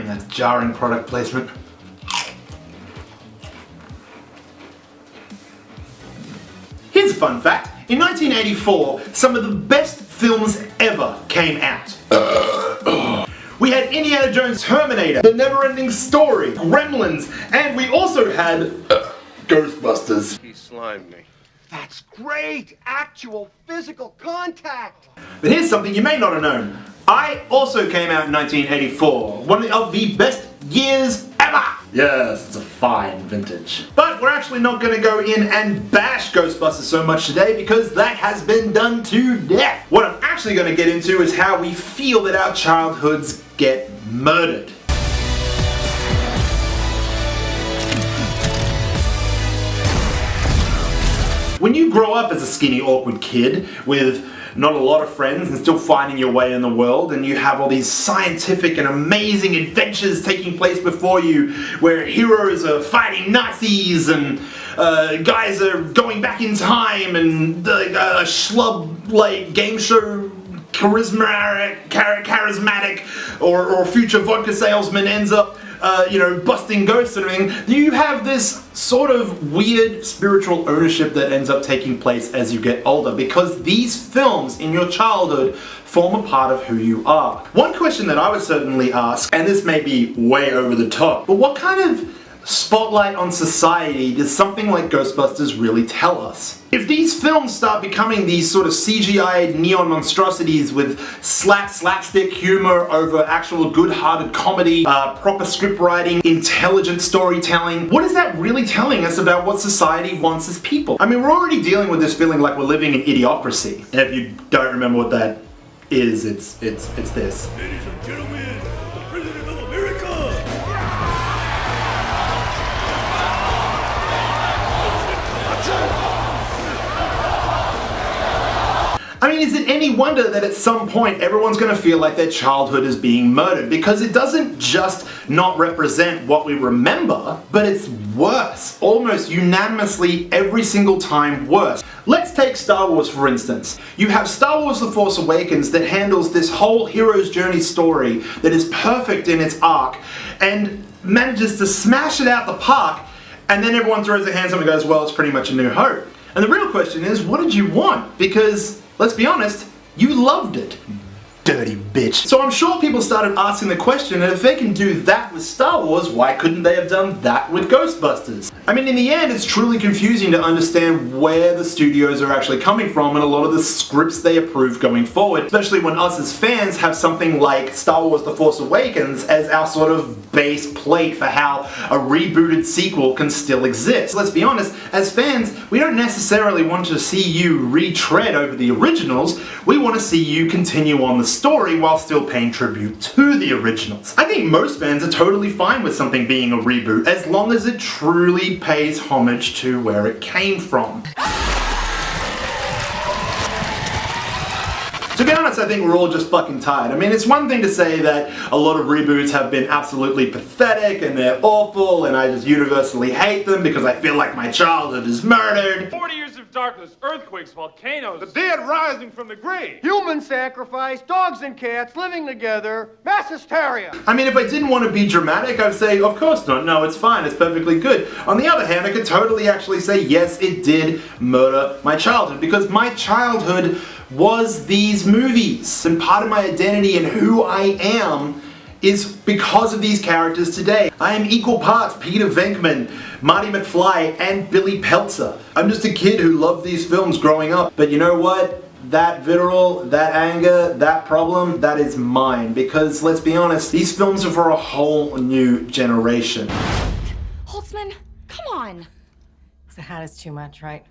that's jarring product placement. Here's a fun fact. In 1984, some of the best films ever came out. We had Indiana Jones' Terminator, The Never-Ending Story, Gremlins, and we also had Ghostbusters. He slimed me. That's great! Actual physical contact! But here's something you may not have known. I also came out in 1984, one of the best years ever! Yes, it's a fine vintage. But we're actually not going to go in and bash Ghostbusters so much today because that has been done to death. What I'm actually going to get into is how we feel that our childhoods get murdered. When you grow up as a skinny, awkward kid with not a lot of friends and still finding your way in the world, and you have all these scientific and amazing adventures taking place before you where heroes are fighting Nazis and guys are going back in time and a schlub like game show charismatic or future vodka salesman ends up busting ghosts and everything. You have this sort of weird spiritual ownership that ends up taking place as you get older because these films in your childhood form a part of who you are. One question that I would certainly ask, and this may be way over the top, but what kind of spotlight on society does something like Ghostbusters really tell us? If these films start becoming these sort of CGI neon monstrosities with slapstick humor over actual good-hearted comedy, proper script writing, intelligent storytelling, what is that really telling us about what society wants as people? I mean, we're already dealing with this feeling like we're living in idiocracy. And if you don't remember what that is, it's this. Ladies and gentlemen, the President of America! I mean, is it any wonder that at some point everyone's going to feel like their childhood is being murdered? Because it doesn't just not represent what we remember, but it's worse. Almost unanimously every single time worse. Let's take Star Wars for instance. You have Star Wars The Force Awakens that handles this whole hero's journey story that is perfect in its arc and manages to smash it out the park, and then everyone throws their hands up and goes, well, it's pretty much A New Hope. And the real question is, what did you want? Because let's be honest, you loved it. Dirty bitch. So I'm sure people started asking the question, and if they can do that with Star Wars, why couldn't they have done that with Ghostbusters? I mean, in the end, it's truly confusing to understand where the studios are actually coming from and a lot of the scripts they approve going forward, especially when us as fans have something like Star Wars The Force Awakens as our sort of base plate for how a rebooted sequel can still exist. Let's be honest, as fans, we don't necessarily want to see you retread over the originals, we want to see you continue on the story while still paying tribute to the originals. I think most fans are totally fine with something being a reboot as long as it truly pays homage to where it came from. To be honest, I think we're all just fucking tired. I mean, it's one thing to say that a lot of reboots have been absolutely pathetic and they're awful and I just universally hate them because I feel like my childhood is murdered. 40 years of darkness, earthquakes, volcanoes, The dead rising from the grave! Human sacrifice, dogs and cats living together, mass hysteria. I mean, if I didn't want to be dramatic, I'd say, of course not. No, it's fine. It's perfectly good. On the other hand, I could totally actually say, yes, it did murder my childhood because my childhood was these movies. And part of my identity and who I am is because of these characters today. I am equal parts Peter Venkman, Marty McFly, and Billy Peltzer. I'm just a kid who loved these films growing up. But you know what? That vitriol, that anger, that problem, that is mine. Because let's be honest, these films are for a whole new generation. Holtzman, come on. The hat is too much, right?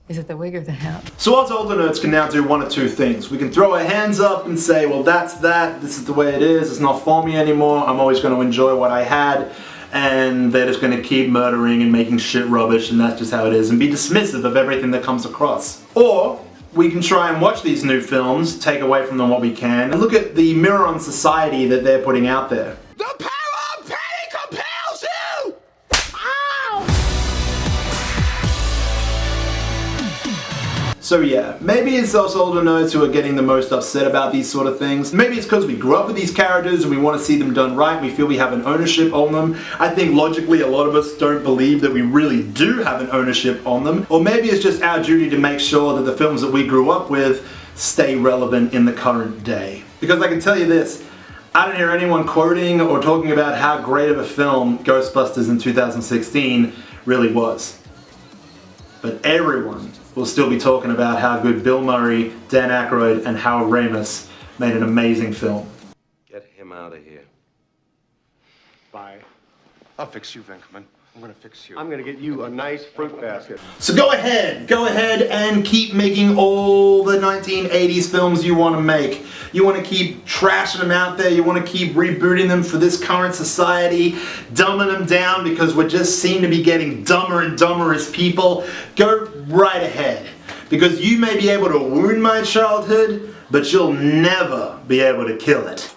Is it the wig or the hat? So us older nerds can now do one of two things. We can throw our hands up and say, well, that's that, this is the way it is, it's not for me anymore, I'm always going to enjoy what I had, and they're just going to keep murdering and making shit rubbish, and that's just how it is, and be dismissive of everything that comes across. Or we can try and watch these new films, take away from them what we can, and look at the mirror on society that they're putting out there. The power of pain compels you! So yeah, maybe it's us older nerds who are getting the most upset about these sort of things. Maybe it's because we grew up with these characters and we want to see them done right, we feel we have an ownership on them. I think logically a lot of us don't believe that we really do have an ownership on them. Or maybe it's just our duty to make sure that the films that we grew up with stay relevant in the current day. Because I can tell you this, I don't hear anyone quoting or talking about how great of a film Ghostbusters in 2016 really was. But everyone will still be talking about how good Bill Murray, Dan Aykroyd, and Harold Ramis made an amazing film. Get him out of here. Bye. I'll fix you, Venkman. I'm gonna fix you. I'm gonna get you a nice fruit basket. So go ahead and keep making all the 1980s films you want to make. You want to keep trashing them out there, you want to keep rebooting them for this current society, dumbing them down because we just seem to be getting dumber and dumber as people. Go right ahead. Because you may be able to wound my childhood, but you'll never be able to kill it.